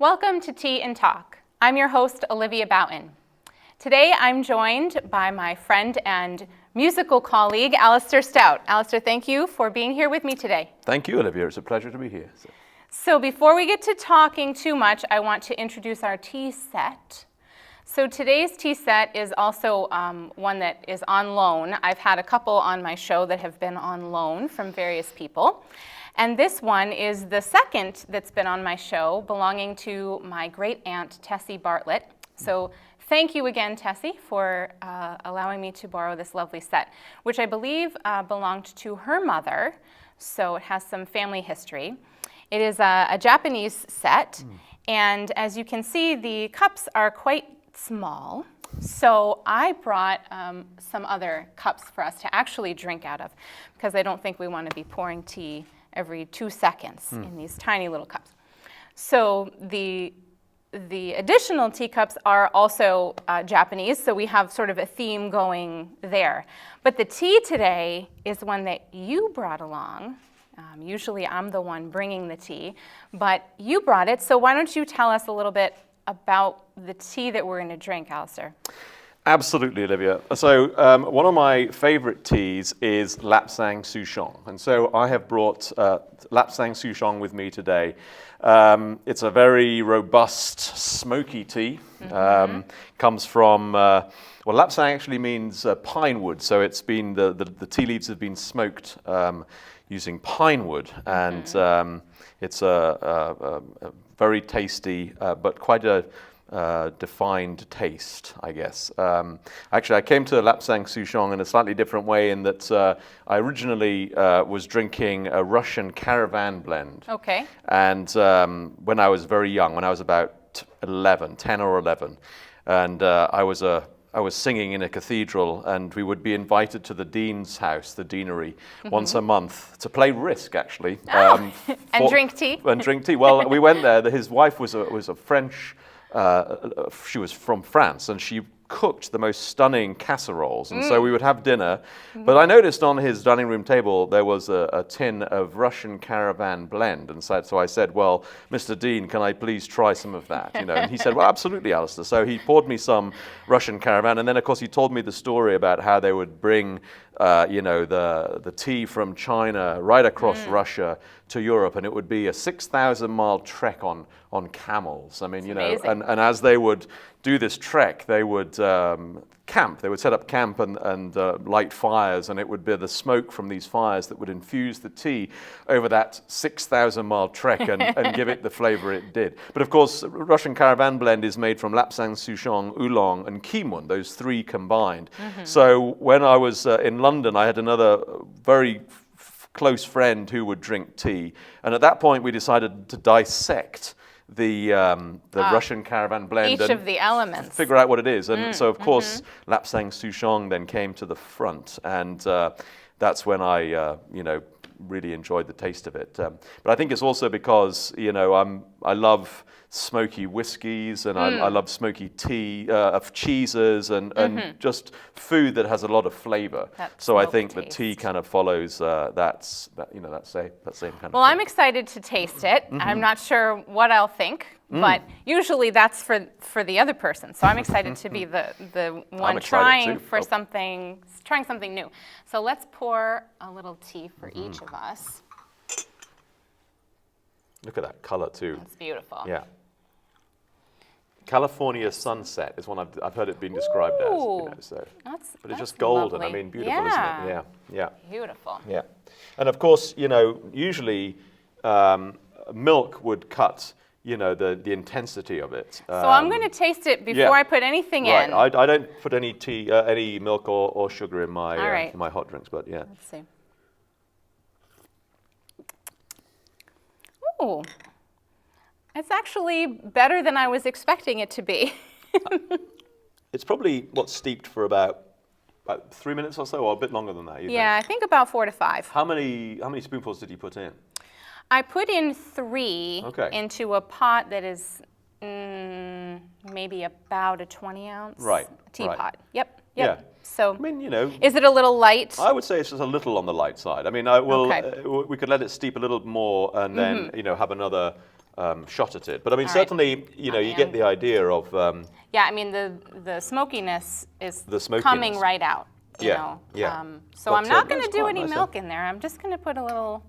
Welcome to Tea and Talk. I'm your host, Olivia Boughton. Today I'm joined by my friend and musical colleague, Alastair Stout. Alastair, thank you for being here with me today. Thank you, Olivia. It's a pleasure to be here. So before we get to talking too much, I want to introduce our tea set. So today's tea set is also one that is on loan. I've had a couple on my show that have been on loan from various people. And this one is the second that's been on my show, belonging to my great aunt, Tessie Bartlett. So thank you again, Tessie, for allowing me to borrow this lovely set, which I believe belonged to her mother, so it has some family history. It is a Japanese set, and as you can see, the cups are quite small. So I brought some other cups for us to actually drink out of, because I don't think we want to be pouring tea every 2 seconds in these tiny little cups. So the additional teacups are also Japanese, so we have sort of a theme going there. But the tea today is one that you brought along. Usually I'm the one bringing the tea, but you brought it, so why don't you tell us a little bit about the tea that we're going to drink, Alastair? Absolutely, Olivia. So one of my favorite teas is Lapsang Souchong. And so I have brought Lapsang Souchong with me today. It's a very robust, smoky tea. Comes from, well, Lapsang actually means pine wood. So it's been, the tea leaves have been smoked using pine wood. And it's a very tasty, but quite a defined taste, I guess. Actually, I came to Lapsang Souchong in a slightly different way in that I originally was drinking a Russian caravan blend. Okay. And when I was very young, when I was about 10 or 11, and I was singing in a cathedral, and we would be invited to the dean's house, the deanery, once a month to play Risk, actually. And drink tea? And drink tea. Well, we went there. His wife was a French. She was from France, and she cooked the most stunning casseroles, and so we would have dinner. But I noticed on his dining room table there was a tin of Russian caravan blend, and so I said, "Well, Mr. Dean, can I please try some of that?" You know, and he said, "Well, absolutely, Alastair." So he poured me some Russian caravan, and then of course he told me the story about how they would bring, the tea from China right across Russia to Europe, and it would be a 6,000-mile trek on camels. I mean, and as they would do this trek, they would camp. They would set up camp and light fires, and it would be the smoke from these fires that would infuse the tea over that 6,000-mile trek and give it the flavor it did. But of course, Russian caravan blend is made from Lapsang Souchong, Oolong, and Kimun, those three combined. So when I was in London, I had another very close friend who would drink tea, and at that point we decided to dissect the Russian caravan blend each of the elements, figure out what it is. And so of course Lapsang Souchong then came to the front, and that's when I really enjoyed the taste of it. But I think it's also because I love smoky whiskies, and I love smoky tea, of cheeses, and just food that has a lot of flavor. So I think the tea kind of follows that same kind of. Well, I'm excited to taste it. I'm not sure what I'll think, but usually that's for the other person. So I'm excited to be the one trying something new. So let's pour a little tea for each of us. Look at that color too. It's beautiful. Yeah. California sunset is one I've heard it being described as. But it's just golden. Lovely. I mean, beautiful, isn't it? Yeah, yeah. Beautiful. Yeah, and of course, usually milk would cut, the intensity of it. So I'm going to taste it before I put anything in. Right. I don't put any tea, any milk or sugar in my in my hot drinks, but yeah. Let's see. Ooh. It's actually better than I was expecting it to be. It's probably steeped for about 3 minutes or so, or a bit longer than that. Yeah, I think about 4 to 5. How many spoonfuls did you put in? I put in 3 into a pot that is maybe about a 20-ounce teapot. Yep. Yeah. So, I mean, is it a little light? I would say it's just a little on the light side. I mean, we could let it steep a little more, and then have another shot at it. But I mean, All right. certainly, you get the idea of. Yeah, I mean the smokiness is smokiness. coming right out. You know. So But, I'm not going it's to do quite any nice, milk in there. I'm just going to put a little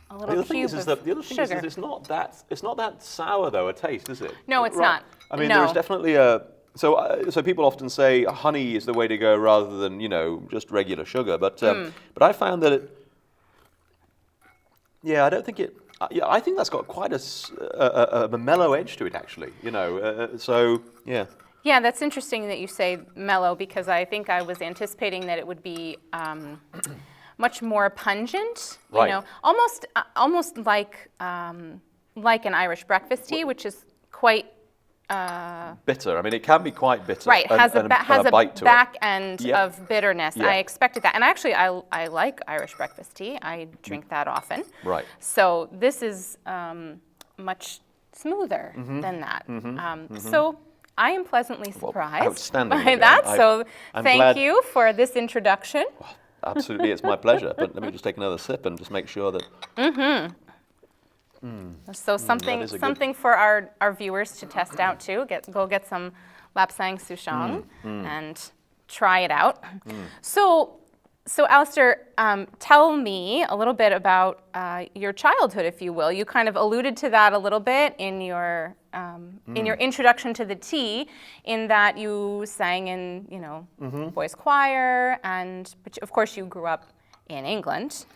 The other thing cube is of that sugar. it's not that sour though a taste, is it? No, it's Right. not. I mean, No. there's definitely a. So people often say honey is the way to go rather than just regular sugar. But I found that it. Yeah, I don't think it. Yeah, I think that's got quite a mellow edge to it actually. So yeah. Yeah, that's interesting that you say mellow because I think I was anticipating that it would be much more pungent. Right. You know, almost like an Irish breakfast tea, which is quite. Bitter. I mean, it can be quite bitter. Right, has a bite to back it. end Yeah. of bitterness. Yeah. I expected that, and actually, I like Irish breakfast tea. I drink that often. Right. So this is much smoother than that. So I am pleasantly surprised outstanding, by Olivia. that. So I'm thank glad- you for this introduction. Absolutely, it's my pleasure. But let me just take another sip and just make sure that. So something is a good- something for our viewers to test out too. Go get some Lapsang Souchong and try it out. So Alastair, tell me a little bit about your childhood, if you will. You kind of alluded to that a little bit in your introduction to the tea, in that you sang in boys' choir, but of course you grew up in England.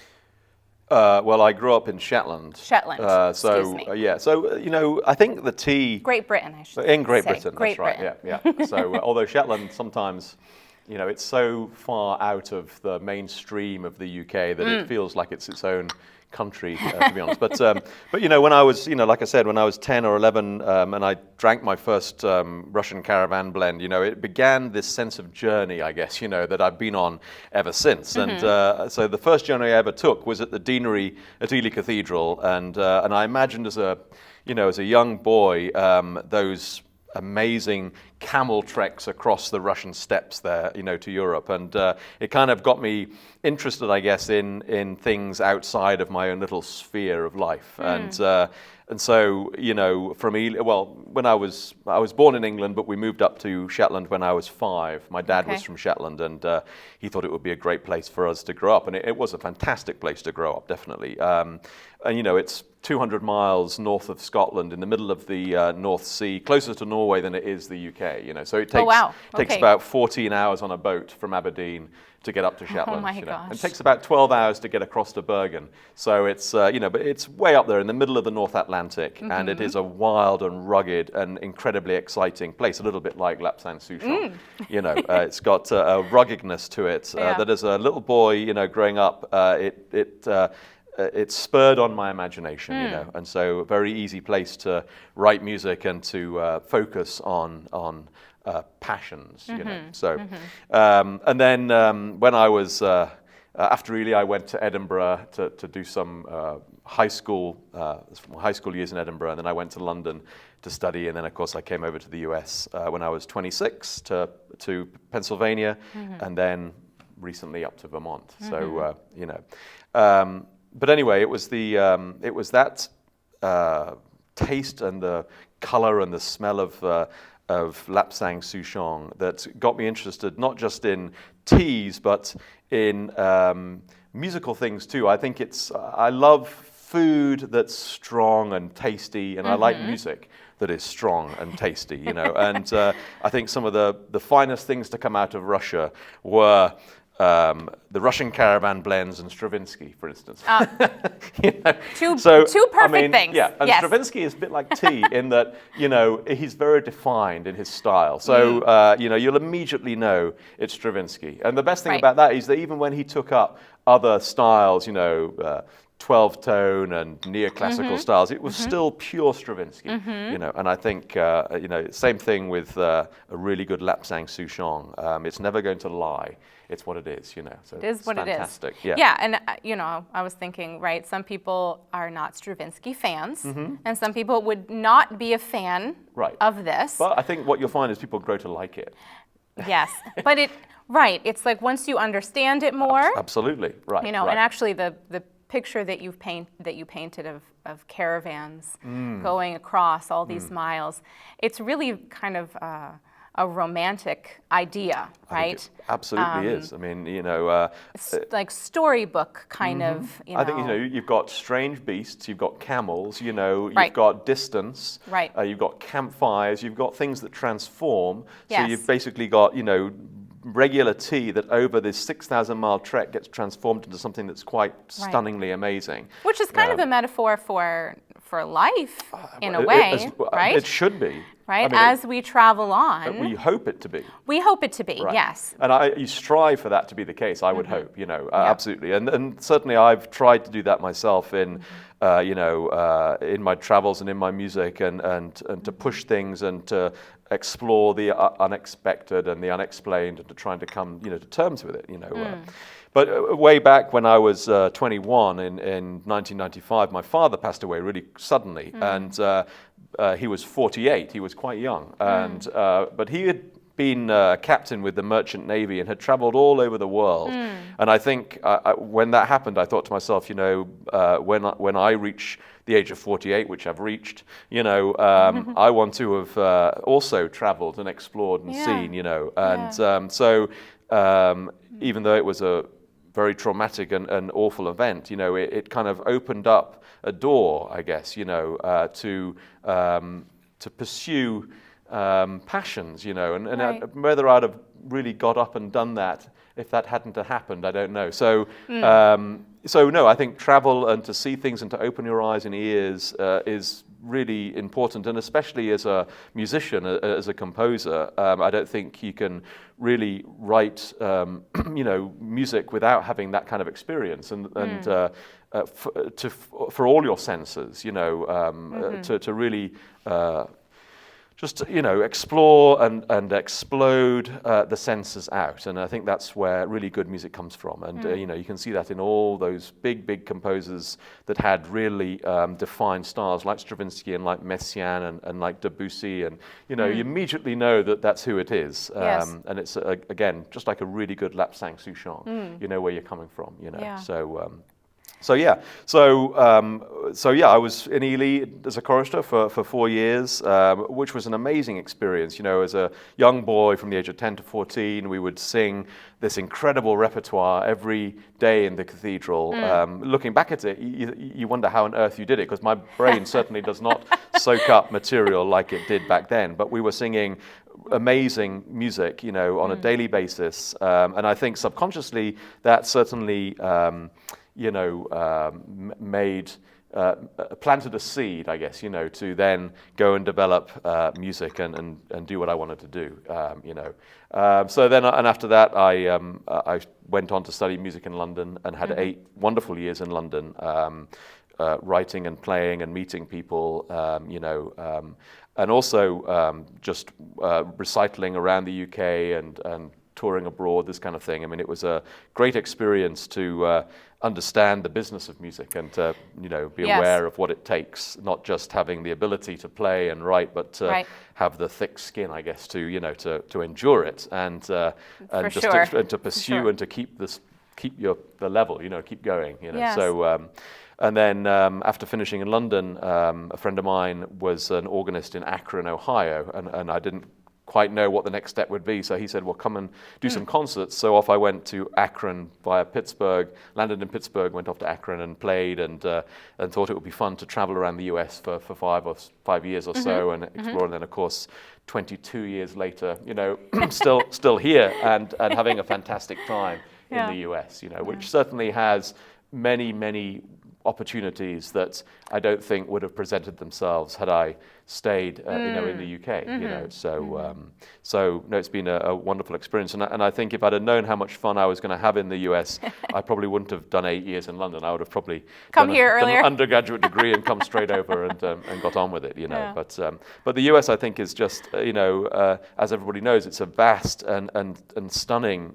Well, I grew up in Shetland. Shetland, excuse me. Yeah. So I think the tea Great Britain, I should in Great say. Britain. Great that's right. Britain. Yeah. So although Shetland sometimes, it's so far out of the mainstream of the UK that it feels like it's its own country, to be honest. But when I was, like I said, when I was 10 or 11, and I drank my first Russian caravan blend, it began this sense of journey, I guess, that I've been on ever since. And so the first journey I ever took was at the deanery at Ely Cathedral, and I imagined as a young boy those amazing camel treks across the Russian steppes there, to Europe, and it kind of got me interested, I guess, in things outside of my own little sphere of life, and so from when I was born in England, but we moved up to Shetland when I was 5. My dad was from Shetland, and he thought it would be a great place for us to grow up, and it was a fantastic place to grow up, definitely. And it's 200 miles north of Scotland, in the middle of the North Sea, closer to Norway than it is the UK. So it takes about 14 hours on a boat from Aberdeen to get up to Shetland. Oh my gosh. And it takes about 12 hours to get across to Bergen. So it's but it's way up there in the middle of the North Atlantic, and it is a wild and rugged and incredibly exciting place. A little bit like Lapsang Souchong. It's got a ruggedness to it that as a little boy, growing up, it spurred on my imagination, and so a very easy place to write music and to focus on passions, So, and then when I was after Ely, I went to Edinburgh to do some high school years in Edinburgh, and then I went to London to study, and then of course I came over to the US when I was 26 to Pennsylvania, and then recently up to Vermont. So but anyway, it was that taste and the color and the smell of Lapsang Souchong that got me interested, not just in teas, but in musical things too. I think I love food that's strong and tasty, and I like music that is strong and tasty, And I think some of the finest things to come out of Russia were the Russian caravan blends and Stravinsky, for instance. Two perfect things. Yeah, and Stravinsky is a bit like tea in that, he's very defined in his style. So, you'll immediately know it's Stravinsky. And the best thing about that is that even when he took up other styles, 12-tone and neoclassical styles, it was still pure Stravinsky, And I think, same thing with a really good Lapsang Souchong. It's never going to lie. It's what it is, So it is what fantastic. it is. Yeah, and I was thinking, right? Some people are not Stravinsky fans, and some people would not be a fan of this. But I think what you'll find is people grow to like it. Yes, but it's like once you understand it more. Absolutely, right. And actually the picture that you painted of caravans going across all these miles, it's really kind of a romantic idea, right? It absolutely is. I mean, you know, like storybook kind of. You know. I think, you know, you've got strange beasts, you've got camels, you know, you've Right. got distance, Right. You've got campfires, you've got things that transform. So Yes. you've basically got, you know, regular tea that over this 6,000-mile trek gets transformed into something that's quite stunningly amazing. Which is kind of a metaphor for life in a way, right? It should be. Right, I mean, as we travel on. we hope it to be. We hope it to be, Right. yes. And you strive for that to be the case, I would hope, you know, absolutely. And certainly I've tried to do that myself in, you know, in my travels and in my music and to push things and to explore the unexpected and the unexplained and to trying to come, you know, to terms with it, you know. But way back when I was 21 in 1995, my father passed away really suddenly, and he was 48. He was quite young, and but he had been captain with the Merchant Navy and had traveled all over the world. And I think when that happened, I thought to myself, you know, when I reach the age of 48, which I've reached, you know, I want to have also traveled and explored and seen, you know, and so even though it was a very traumatic and awful event, you know, it kind of opened up a door, I guess, you know, to pursue passions, you know, and whether I'd have really got up and done that if that hadn't have happened, I don't know. So, so no, I think travel and to see things and to open your eyes and ears is really important, and especially as a musician, as a composer, I don't think you can really write, you know, music without having that kind of experience, and for all your senses, you know, to really just, you know, explore and explode the senses out. And I think that's where really good music comes from. And, you know, you can see that in all those big composers that had really defined styles, like Stravinsky and like Messiaen and like Debussy. And, you know, you immediately know that that's who it is. Yes. And it's, again, just like a really good Lapsang Souchong. You know where you're coming from, you know. Yeah. So yeah, so yeah, I was in Ely as a chorister for 4 years, which was an amazing experience. You know, as a young boy from the age of 10 to 14, we would sing this incredible repertoire every day in the cathedral. Looking back at it, you wonder how on earth you did it, because my brain certainly does not soak up material like it did back then. But we were singing amazing music, you know, on a daily basis, and I think subconsciously that certainly. You know, planted a seed, I guess, you know, to then go and develop music and do what I wanted to do, you know. So then, and after that, I went on to study music in London and had 8 wonderful years in London, writing and playing and meeting people, you know, and also just recitaling around the UK and touring abroad, this kind of thing. I mean, it was a great experience to understand the business of music and to, you know, be aware of what it takes, not just having the ability to play and write, but to have the thick skin, I guess, to, you know, to endure it and just to pursue and to keep the level, you know, keep going, you know. Yes. So. And then after finishing in London, a friend of mine was an organist in Akron, Ohio, and I didn't quite know what the next step would be. So he said, well, come and do some concerts. So off I went to Akron via Pittsburgh, landed in Pittsburgh, went off to Akron and played and thought it would be fun to travel around the US for 5 years or so and explore. And then, of course, 22 years later, you know, still here and having a fantastic time in the US, you know, which certainly has many opportunities that I don't think would have presented themselves had I stayed, you know, in the UK. You know, so no, it's been a wonderful experience, and I think if I'd have known how much fun I was going to have in the US, I probably wouldn't have done 8 years in London. I would have probably done an undergraduate degree and come straight over and got on with it. You know, but the US, I think, is just, you know, as everybody knows, it's a vast and stunning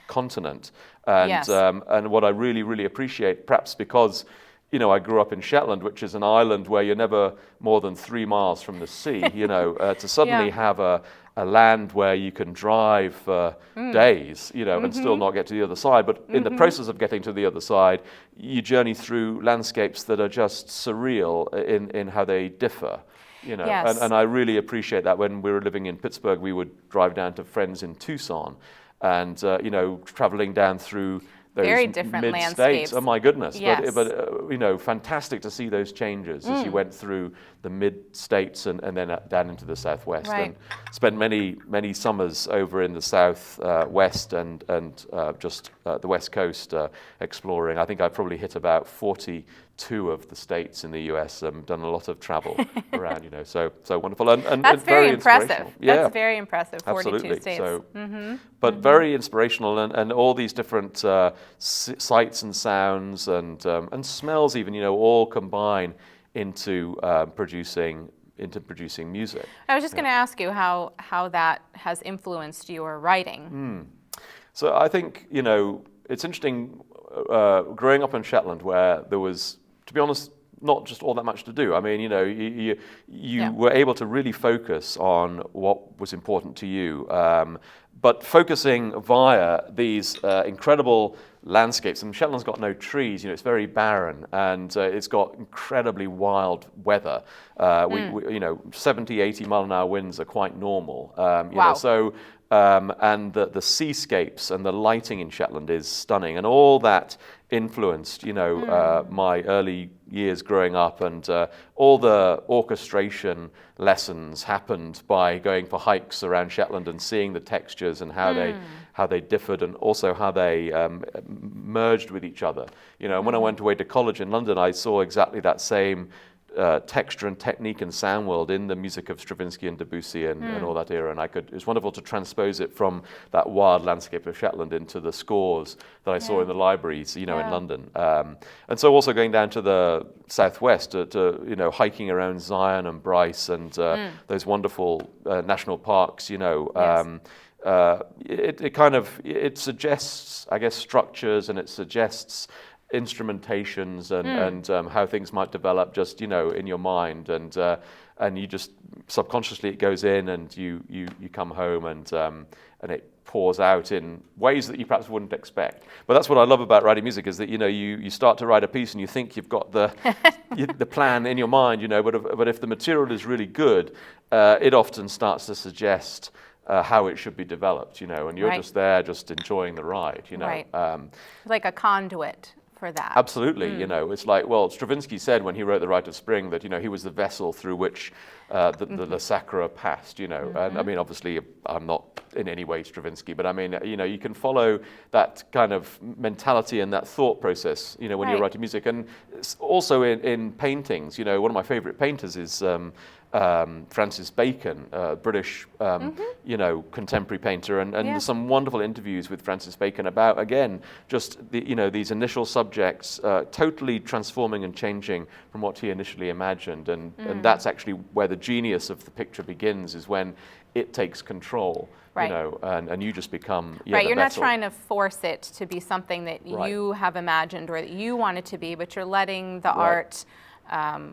continent. And what I really appreciate, perhaps because you know, I grew up in Shetland, which is an island where you're never more than 3 miles from the sea, you know, to suddenly have a land where you can drive for days, you know, and still not get to the other side. But in the process of getting to the other side, you journey through landscapes that are just surreal in how they differ. You know, Yes. and I really appreciate that. When we were living in Pittsburgh, we would drive down to friends in Tucson, and you know, traveling down through those Very different mid-states. landscapes. Oh my goodness! Yes. But you know, fantastic to see those changes as you went through the mid-states and then down into the southwest. Right. And spent many summers over in the south west and just the west coast exploring. I think I probably hit about 42 of the states in the U.S. Done a lot of travel around, you know, so wonderful and That's very impressive. inspirational. Yeah, That's very impressive. 42 absolutely. states. So, but very inspirational, and all these different sights and sounds and smells, even, you know, all combine into producing music. I was just going to ask you how that has influenced your writing. So I think, you know, it's interesting growing up in Shetland, where there was, to be honest, not just all that much to do. I mean, you know, you were able to really focus on what was important to you, but focusing via these incredible landscapes. And Shetland's got no trees, you know, it's very barren, and it's got incredibly wild weather. We you know, 70, 80 mile an hour winds are quite normal. You know, so and the seascapes and the lighting in Shetland is stunning, and all that influenced, you know, my early years growing up, and all the orchestration lessons happened by going for hikes around Shetland and seeing the textures and how they differed, and also how they merged with each other. You know, and when I went away to college in London, I saw exactly that same texture and technique and sound world in the music of Stravinsky and Debussy and all that era, and it was wonderful to transpose it from that wild landscape of Shetland into the scores that I saw in the libraries, you know, in London. And so also going down to the southwest to you know, hiking around Zion and Bryce and those wonderful national parks, you know. It suggests, I guess, structures, and it suggests instrumentations and how things might develop, just, you know, in your mind, and you just subconsciously it goes in, and you come home and it pours out in ways that you perhaps wouldn't expect. But that's what I love about writing music, is that, you know, you start to write a piece and you think you've got the the plan in your mind, you know, but if the material is really good, it often starts to suggest how it should be developed, you know, and you're just there, just enjoying the ride, you know. Like a conduit for that. Absolutely, you know, it's like, well, Stravinsky said when he wrote The Rite of Spring that, you know, he was the vessel through which the Sacra passed, you know. And I mean, obviously, I'm not in any way Stravinsky, but I mean, you know, you can follow that kind of mentality and that thought process, you know, when you're writing music. And also in paintings, you know, one of my favorite painters is Francis Bacon, British, you know, contemporary painter, and there's some wonderful interviews with Francis Bacon about, again, just you know, these initial subjects totally transforming and changing from what he initially imagined, and that's actually where the genius of the picture begins, is when it takes control. You know, and you just become you're not trying to force it to be something that you have imagined or that you want it to be, but you're letting the art,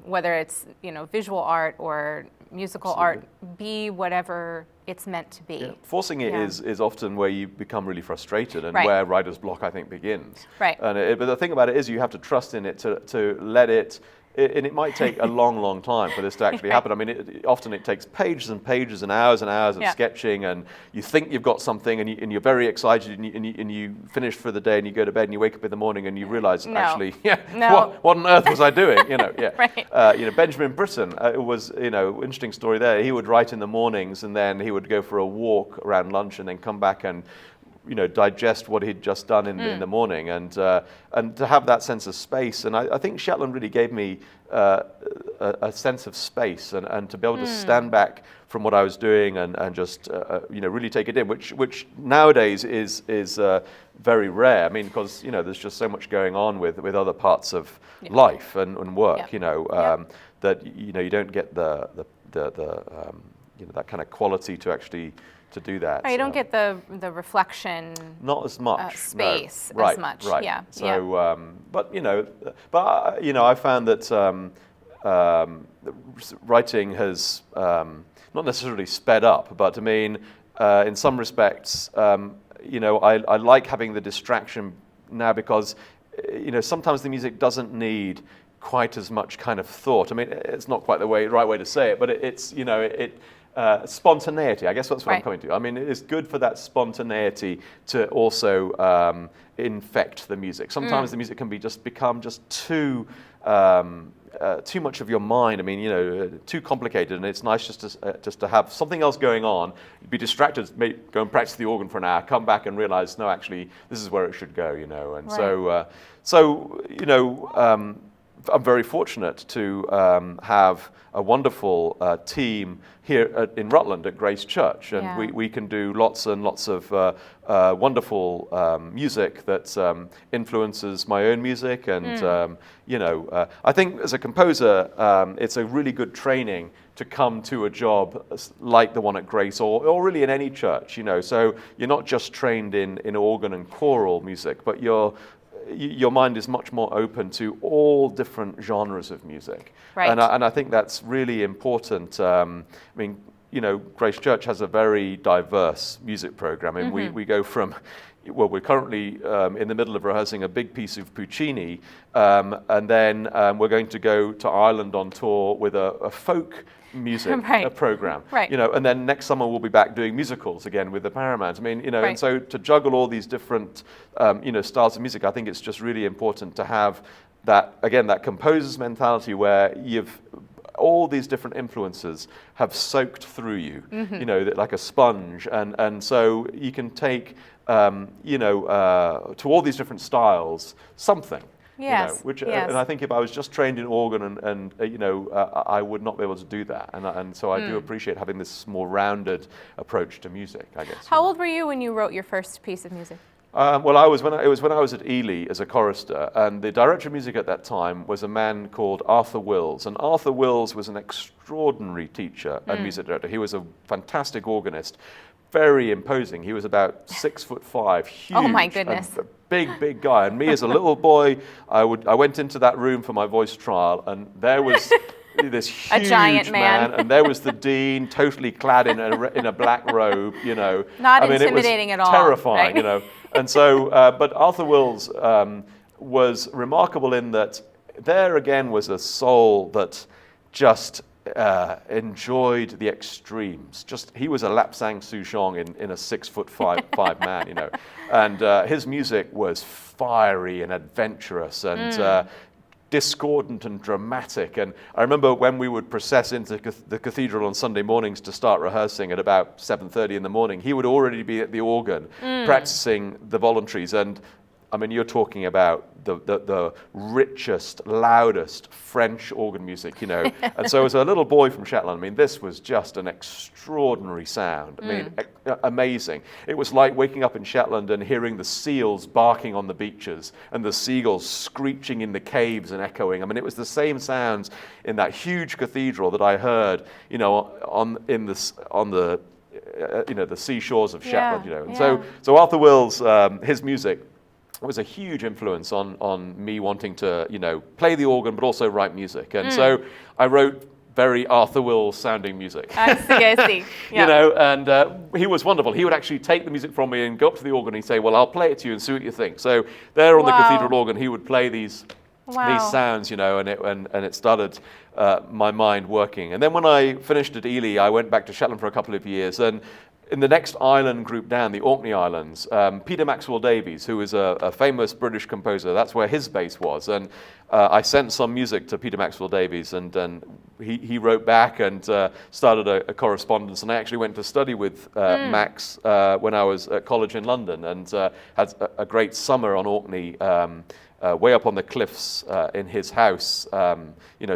whether it's, you know, visual art or musical art, be whatever it's meant to be. Forcing it is often where you become really frustrated, and where writer's block, I think, begins. And but the thing about it is, you have to trust in it to let it. And it might take a long time for this to actually happen. I mean, often it takes pages and pages and hours of sketching, and you think you've got something, and you're very excited, and you finish for the day, and you go to bed, and you wake up in the morning, and you realize, actually, what on earth was I doing? You know, you know, Benjamin Britten, it was, you know, interesting story there. He would write in the mornings, and then he would go for a walk around lunch, and then come back and, you know, digest what he'd just done in the morning, and to have that sense of space. And I think Shetland really gave me a sense of space, and to be able to stand back from what I was doing and just you know, really take it in, which nowadays is very rare. I mean, because, you know, there's just so much going on with other parts of life and work, you know, that, you know, you don't get the you know, that kind of quality to actually to do that. Oh, you don't get the reflection. Not as much space no. Right, as much. Right. Yeah. So, but I found that writing has not necessarily sped up, but I mean, in some respects, I like having the distraction now because, sometimes the music doesn't need quite as much kind of thought. I mean, it's not quite the right way to say it, but it's spontaneity. I guess that's what I'm coming to. I mean, it's good for that spontaneity to also infect the music. Sometimes the music can become too much of your mind. I mean, too complicated, and it's nice just to have something else going on. Be distracted, go and practice the organ for an hour, come back and realize, no, actually, this is where it should go. And I'm very fortunate to have a wonderful team here in Rutland at Grace Church, and we can do lots and lots of wonderful music that influences my own music, and I think as a composer, it's a really good training to come to a job like the one at Grace, or really in any church. So you're not just trained in organ and choral music, but your mind is much more open to all different genres of music. Right. And I think that's really important. Grace Church has a very diverse music program. I mean, we go from, we're currently in the middle of rehearsing a big piece of Puccini, and then we're going to go to Ireland on tour with a folk music program, and then next summer we'll be back doing musicals again with the Paramount. I mean, and so to juggle all these different, styles of music, I think it's just really important to have that composer's mentality where all these different influences have soaked through you, like a sponge, and so you can take, to all these different styles something. Yes, And I think if I was just trained in organ and I would not be able to do that. And so I do appreciate having this more rounded approach to music, I guess. How old were you when you wrote your first piece of music? Well, it was when I was at Ely as a chorister, and the director of music at that time was a man called Arthur Wills. And Arthur Wills was an extraordinary teacher and music director. He was a fantastic organist, very imposing. He was about 6'5", huge. Oh my goodness. And big guy. And me as a little boy, I went into that room for my voice trial, and there was this huge a giant man, and there was the dean, totally clad in a black robe. Not intimidating at all. Terrifying, right? And so, but Arthur Wills was remarkable in that there again was a soul that just enjoyed the extremes. He was a lapsang souchong in a 6'5" man, and his music was fiery and adventurous and discordant and dramatic. And I remember when we would process into the cathedral on Sunday mornings to start rehearsing at about 7:30 in the morning, he would already be at the organ practicing the voluntaries. And I mean, you're talking about the richest, loudest French organ music, And so as a little boy from Shetland, I mean, this was just an extraordinary sound. I mean, amazing. It was like waking up in Shetland and hearing the seals barking on the beaches and the seagulls screeching in the caves and echoing. I mean, it was the same sounds in that huge cathedral that I heard, on the seashores of Shetland, And so Arthur Wills, his music was a huge influence on me wanting to, play the organ, but also write music. And so I wrote very Arthur Wills sounding music. I see. Yeah. And he was wonderful. He would actually take the music from me and go up to the organ and he'd say, well, I'll play it to you and see what you think. So there on the cathedral organ, he would play these sounds, and it started my mind working. And then when I finished at Ely, I went back to Shetland for a couple of years, and in the next island group down, the Orkney Islands, Peter Maxwell Davies, who is a famous British composer, that's where his base was. And I sent some music to Peter Maxwell Davies, and he wrote back and started a correspondence. And I actually went to study with Max when I was at college in London, and had a great summer on Orkney, way up on the cliffs in his house,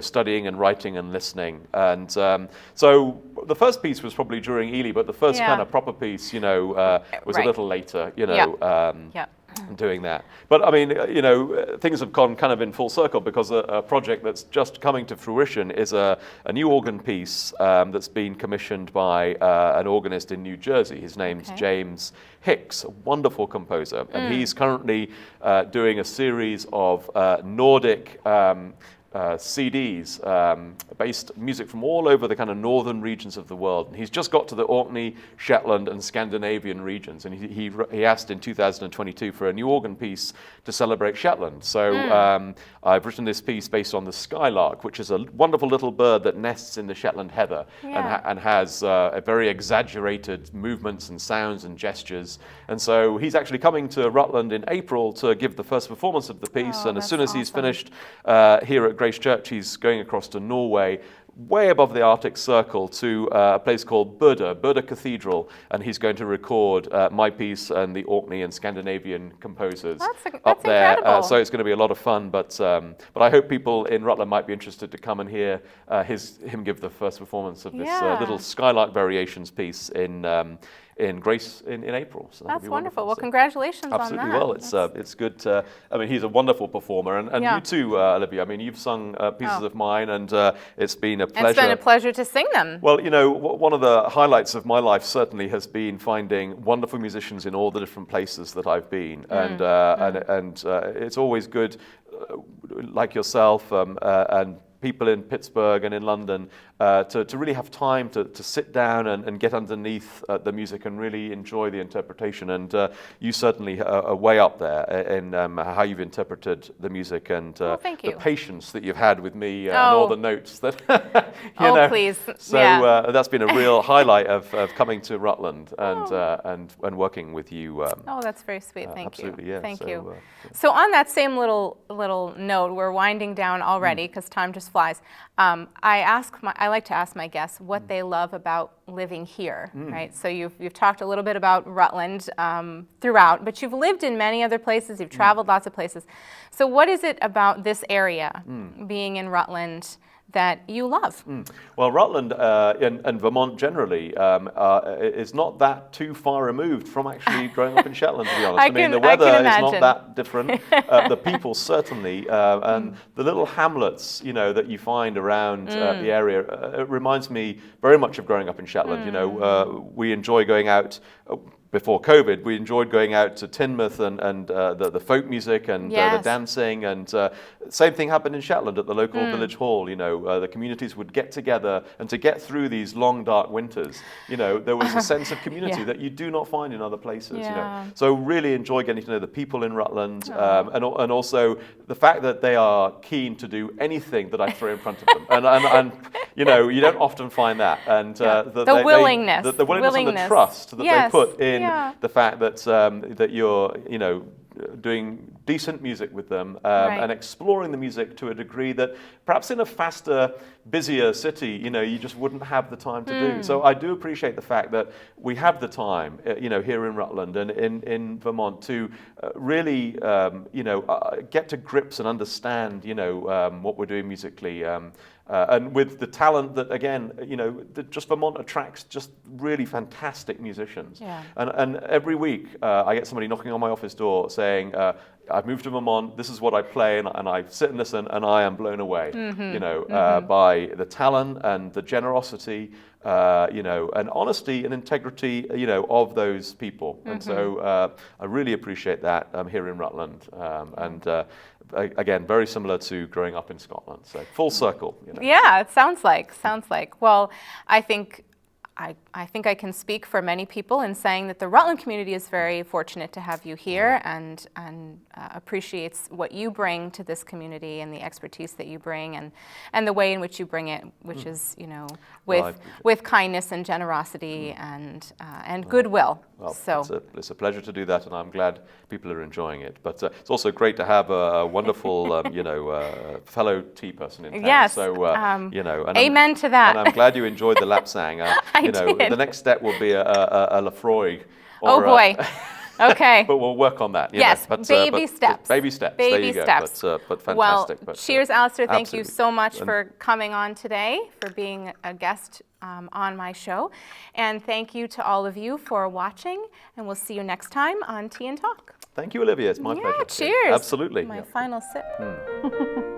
studying and writing and listening. And so the first piece was probably during Ely, but the first kind of proper piece, was a little later, doing that. But I mean, things have gone kind of in full circle, because a project that's just coming to fruition is a new organ piece that's been commissioned by an organist in New Jersey. His name's James Hicks, a wonderful composer, and he's currently doing a series of Nordic CDs, based music from all over the kind of northern regions of the world. And he's just got to the Orkney, Shetland, and Scandinavian regions. And he asked in 2022 for a new organ piece to celebrate Shetland. So I've written this piece based on the skylark, which is a wonderful little bird that nests in the Shetland heather and has a very exaggerated movements and sounds and gestures. And so he's actually coming to Rutland in April to give the first performance of the piece. And as soon as he's finished here at Grace Church, he's going across to Norway, way above the Arctic Circle, to a place called Boughton Cathedral, and he's going to record my piece and the Orkney and Scandinavian composers up there. So it's going to be a lot of fun. But I hope people in Rutland might be interested to come and hear him give the first performance of this little Skylark Variations piece in Grace in April. So that's wonderful. Well, congratulations on that. Absolutely. Well, it's good. I mean, he's a wonderful performer, and you too, Olivia. I mean, you've sung pieces of mine, and it's been a pleasure. It's been a pleasure to sing them. Well, one of the highlights of my life certainly has been finding wonderful musicians in all the different places that I've been, and it's always good, like yourself, and people in Pittsburgh and in London, to really have time to sit down and get underneath the music and really enjoy the interpretation. And you certainly are way up there in how you've interpreted the music, and the patience that you've had with me and all the notes that please. So that's been a real highlight of coming to Rutland and working with you. That's very sweet. Thank absolutely, you. Yeah. Thank you. So on that same little note, we're winding down already because time just flies. I like to ask my guests what they love about living here, right? So you've talked a little bit about Rutland throughout, but you've lived in many other places. You've traveled lots of places. So what is it about this area, being in Rutland, that you love? Well, Rutland and Vermont generally is not that too far removed from actually growing up in Shetland, to be honest. I mean, the weather is not that different. The people certainly, and the little hamlets, that you find around the area, it reminds me very much of growing up in Shetland. We enjoy going out. Before COVID, we enjoyed going out to Teignmouth and the folk music and the dancing, and same thing happened in Shetland at the local village hall. The communities would get together, and to get through these long, dark winters, there was a sense of community that you do not find in other places. So really enjoy getting to know the people in Rutland, and also the fact that they are keen to do anything that I throw in front of them, and you don't often find that, and the willingness and the trust that they put in. The fact that that you're doing decent music with them, and exploring the music to a degree that perhaps in a faster, busier city, you just wouldn't have the time to do. So I do appreciate the fact that we have the time, here in Rutland and in Vermont to really, get to grips and understand, what we're doing musically. And with the talent that, again, just Vermont attracts just really fantastic musicians. And every week I get somebody knocking on my office door saying, I've moved to Vermont, this is what I play, and I sit and listen, and I am blown away, by the talent and the generosity, and honesty and integrity, of those people. And so I really appreciate that here in Rutland. Again, very similar to growing up in Scotland. So full circle. Yeah, it sounds like. Well, I think I can speak for many people in saying that the Rutland community is very fortunate to have you here, and appreciates what you bring to this community and the expertise that you bring, and the way in which you bring it, which is with kindness and generosity and goodwill. Well, so it's a pleasure to do that, and I'm glad people are enjoying it. But it's also great to have a wonderful fellow tea person in town. Yes. So and amen to that. And I'm glad you enjoyed the lap sang. I did. The next step will be a Lafroig. Oh boy. Okay. But we'll work on that. Yes, baby steps. Baby steps. Baby there you steps. Go. But fantastic. Well, cheers, Alastair. Thank you absolutely. so much for coming on today, for being a guest on my show. And thank you to all of you for watching. And we'll see you next time on Tea and Talk. Thank you, Olivia. It's my pleasure. Cheers. Absolutely. My final sip.